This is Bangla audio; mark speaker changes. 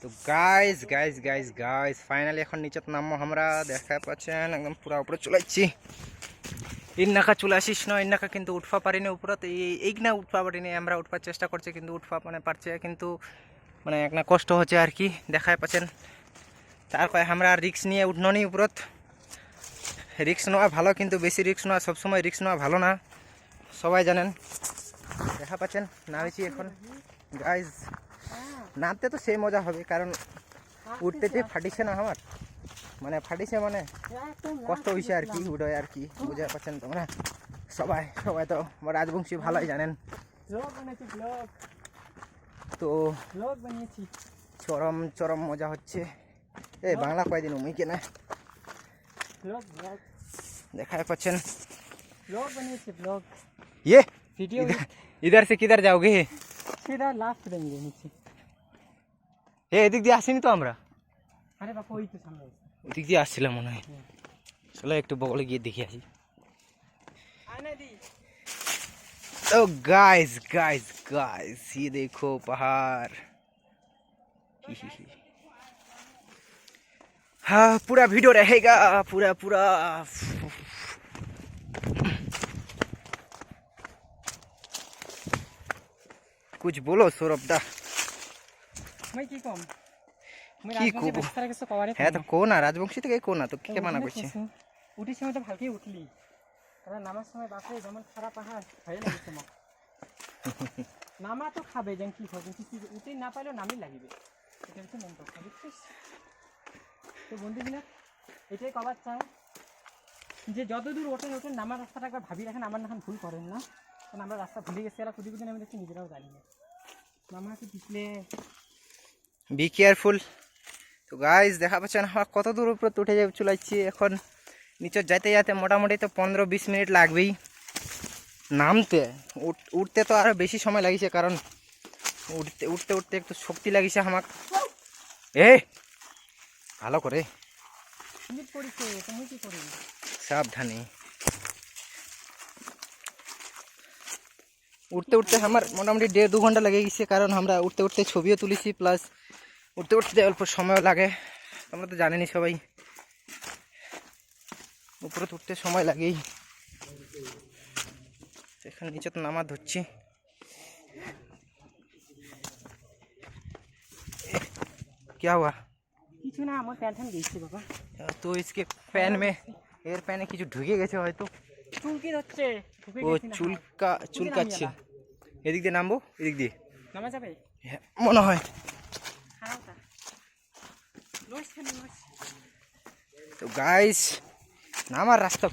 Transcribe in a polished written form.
Speaker 1: তো গাইজ ফাইনালি এখন নিচে নামবো আমরা। দেখা পাচ্ছেন একদম পুরো উপরে চলে যাচ্ছি। ইন্নাকা চলে আসিস না, ইন্নাকা কিন্তু উঠবা পারিনি উপরে। তো এই না উঠবা পারিনি, আমরা উঠবার চেষ্টা করছি কিন্তু উঠবা পারছে, কিন্তু মানে একটা কষ্ট হচ্ছে আর কি। দেখায় পাচ্ছেন তারপর আমরা রিক্স নিয়ে উঠনি উপরত। রিক্স নেওয়া ভালো, কিন্তু বেশি রিক্স নেওয়া সবসময় রিক্স নেওয়া ভালো না, সবাই জানেন। দেখা পাচ্ছেন নামেছি এখন গাইজ। নামতে তো সেই মজা হবে, কারণ উঠতে যে ফাটিছে না আমার, মানে ফাটিছে মানে কষ্ট হয়েছে আর কি, উঠে আর কি, বুঝতে পারছেন তোমরা সবাই। তো রাজবংশী ভালোই জানেন। তো চরম মজা হচ্ছে। এই বাংলা কয়দিন উমি কেনা দেখায় পাচ্ছেন। ये
Speaker 2: वीडियो
Speaker 1: इधर से किधर जाओगे?
Speaker 2: सीधा लास्ट देंगे नीचे।
Speaker 1: এদিক দিয়ে আসিনি তো আমরা।
Speaker 2: अरे बापा वही तो सामने
Speaker 1: এদিক দিয়ে আসছিলাম মনে হয়। চলো একটু বগলে গিয়ে দেখে আসি।
Speaker 2: आने दी।
Speaker 1: तो गाइस ये देखो पहाड़। हाँ पूरा वीडियो रहेगा, पूरा कुछ बोलो सौरभ दा।
Speaker 2: मैं की कम मैं
Speaker 1: কি
Speaker 2: রাজবংশী
Speaker 1: কব?
Speaker 2: বেস্তারা কিছু কভারে
Speaker 1: হ্যাঁ তো কোনা রাজবংশী থেকে কোনা, তো কে মানা করছে?
Speaker 2: উঠির সময় তো ভালকেই উঠলি, কারণ নামার সময় বাপরে যেমন খারাপ পাহাড় ভয় লাগছে আমার। নামা তো খাবে যেন কি খাবে, কিন্তু উঠেই না পাইলেও নামই লাগবে, এটা হচ্ছে মেন কথা, বুঝছিস? তো বন্ধুগুলো এটাই কবার চায় যে যত দূর ওঠেন নামার রাস্তাটা একবার ভাবি রাখেন, আমার নাখান ভুল করেন না, কারণ আমরা রাস্তা ভুলে গেছি, এরা কুদি আমি দেখছি নিজেরাও জানি না নামাকে পিছলে।
Speaker 1: Be careful. তো গাইজ দেখা পাচ্ছেন আমার কত দূর উপরে উঠে চলে যাচ্ছি এখন। নিচে যাইতে মোটামুটি তো 15-20 মিনিট লাগবেই। নামতে উঠতে তো আরও বেশি সময় লাগিয়েছে, কারণ উঠতে একটু শক্তি লাগিয়েছে আমার। ভালো করে সাবধানে উঠতে আমার মোটামুটি 1.5-2 ঘন্টা লেগে গেছে, কারণ আমরা উঠতে ছবিও তুলেছি, প্লাস উঠতে অল্প সময়ও লাগে। তোমরা তো জানেনই সবাই, উপরে উঠতে সময় লাগেই। এখানে নিচে তো নামা ধরছি। क्या हुआ?
Speaker 2: কিছু না, আমার প্যান্ট গেছে বাবা।
Speaker 1: তো इसके पैन में এর প্যানে কিছু ঢুকে গেছে হয়তো।
Speaker 2: চুলকি হচ্ছে,
Speaker 1: ও চুলকাচ্ছে। এদিক দিয়ে নামবো, এদিক দিয়ে
Speaker 2: নামা যাবে
Speaker 1: মনে হয়। তো গাইস নামার রাস্তা